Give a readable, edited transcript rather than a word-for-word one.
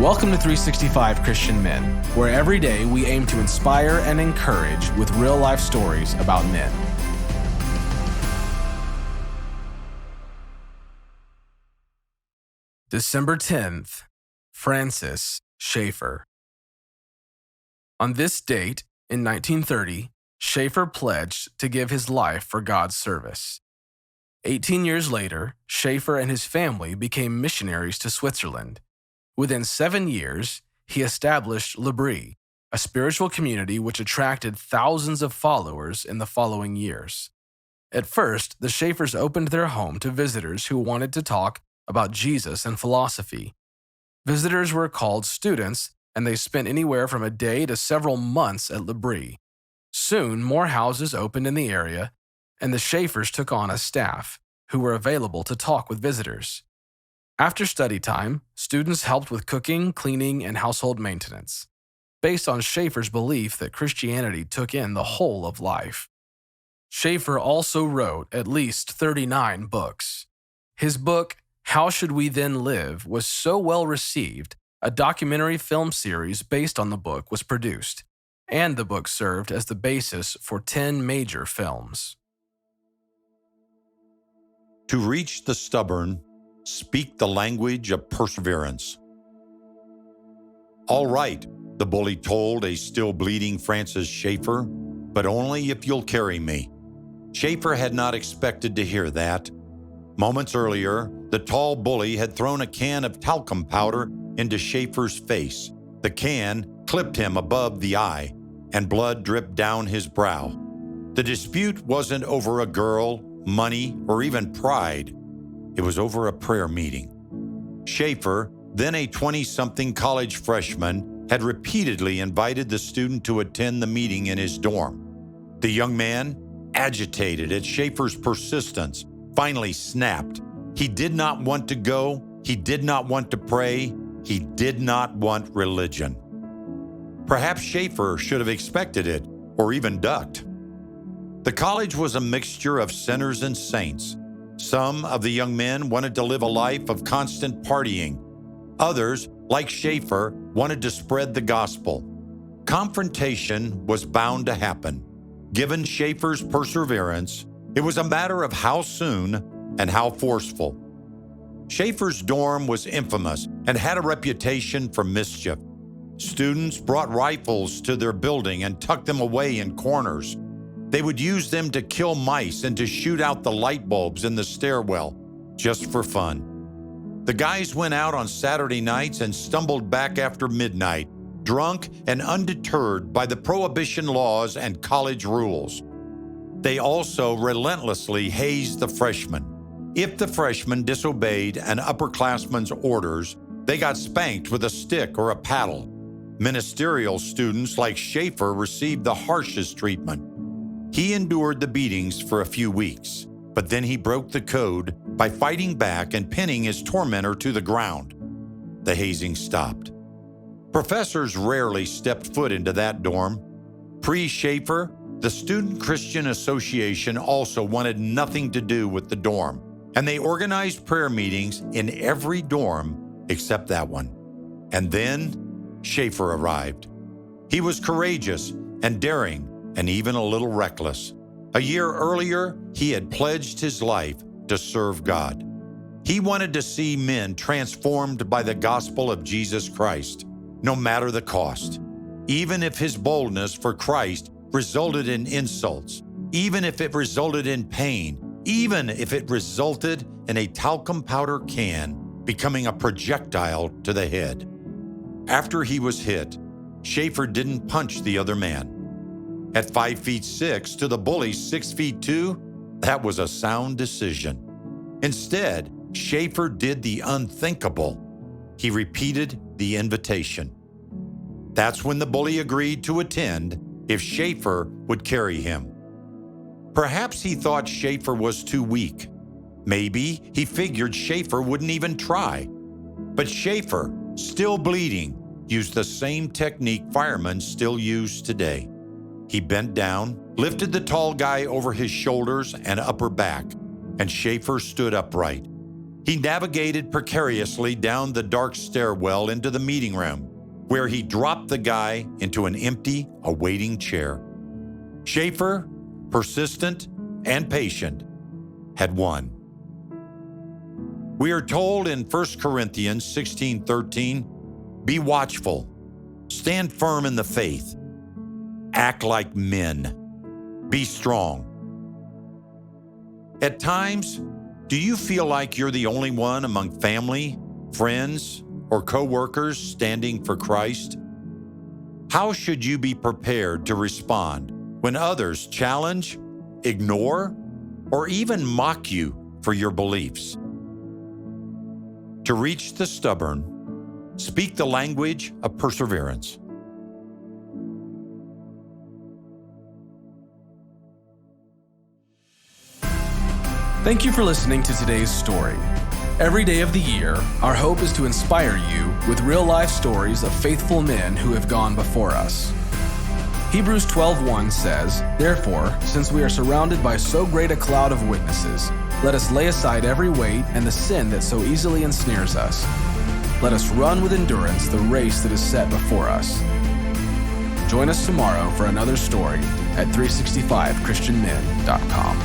Welcome to 365 Christian Men, where every day we aim to inspire and encourage with real-life stories about men. December 10th, Francis Schaeffer. On this date, in 1930, Schaeffer pledged to give his life for God's service. 18 years later, Schaeffer and his family became missionaries to Switzerland. Within 7 years, he established L'Abri, a spiritual community which attracted thousands of followers in the following years. At first, the Schaeffers opened their home to visitors who wanted to talk about Jesus and philosophy. Visitors were called students, and they spent anywhere from a day to several months at L'Abri. Soon, more houses opened in the area, and the Schaeffers took on a staff who were available to talk with visitors. After study time, students helped with cooking, cleaning, and household maintenance, based on Schaeffer's belief that Christianity took in the whole of life. Schaeffer also wrote at least 39 books. His book, How Should We Then Live, was so well received, a documentary film series based on the book was produced, and the book served as the basis for 10 major films. To reach the stubborn, speak the language of perseverance. All right, the bully told a still bleeding Francis Schaeffer, but only if you'll carry me. Schaeffer had not expected to hear that. Moments earlier, the tall bully had thrown a can of talcum powder into Schaeffer's face. The can clipped him above the eye, and blood dripped down his brow. The dispute wasn't over a girl, money, or even pride. It was over a prayer meeting. Schaeffer, then a 20-something college freshman, had repeatedly invited the student to attend the meeting in his dorm. The young man, agitated at Schaeffer's persistence, finally snapped. He did not want to go. He did not want to pray. He did not want religion. Perhaps Schaeffer should have expected it, or even ducked. The college was a mixture of sinners and saints. Some of the young men wanted to live a life of constant partying. Others, like Schaeffer, wanted to spread the gospel. Confrontation was bound to happen. Given Schaeffer's perseverance, it was a matter of how soon and how forceful. Schaeffer's dorm was infamous and had a reputation for mischief. Students brought rifles to their building and tucked them away in corners. They would use them to kill mice and to shoot out the light bulbs in the stairwell, just for fun. The guys went out on Saturday nights and stumbled back after midnight, drunk and undeterred by the prohibition laws and college rules. They also relentlessly hazed the freshmen. If the freshmen disobeyed an upperclassman's orders, they got spanked with a stick or a paddle. Ministerial students like Schaeffer received the harshest treatment. He endured the beatings for a few weeks, but then he broke the code by fighting back and pinning his tormentor to the ground. The hazing stopped. Professors rarely stepped foot into that dorm. Pre-Schaeffer, the Student Christian Association also wanted nothing to do with the dorm, and they organized prayer meetings in every dorm except that one. And then Schaeffer arrived. He was courageous and daring, and even a little reckless. A year earlier, he had pledged his life to serve God. He wanted to see men transformed by the gospel of Jesus Christ, no matter the cost. Even if his boldness for Christ resulted in insults, even if it resulted in pain, even if it resulted in a talcum powder can becoming a projectile to the head. After he was hit, Schaeffer didn't punch the other man. At 5'6" to the bully's 6'2", that was a sound decision. Instead, Schaeffer did the unthinkable. He repeated the invitation. That's when the bully agreed to attend if Schaeffer would carry him. Perhaps he thought Schaeffer was too weak. Maybe he figured Schaeffer wouldn't even try. But Schaeffer, still bleeding, used the same technique firemen still use today. He bent down, lifted the tall guy over his shoulders and upper back, and Schaeffer stood upright. He navigated precariously down the dark stairwell into the meeting room, where he dropped the guy into an empty, awaiting chair. Schaeffer, persistent and patient, had won. We are told in 1 Corinthians 16:13, "Be watchful, stand firm in the faith, act like men, be strong." At times, do you feel like you're the only one among family, friends, or co-workers standing for Christ? How should you be prepared to respond when others challenge, ignore, or even mock you for your beliefs? To reach the stubborn, speak the language of perseverance. Thank you for listening to today's story. Every day of the year, our hope is to inspire you with real-life stories of faithful men who have gone before us. Hebrews 12:1 says, "Therefore, since we are surrounded by so great a cloud of witnesses, let us lay aside every weight and the sin that so easily ensnares us. Let us run with endurance the race that is set before us." Join us tomorrow for another story at 365christianmen.com.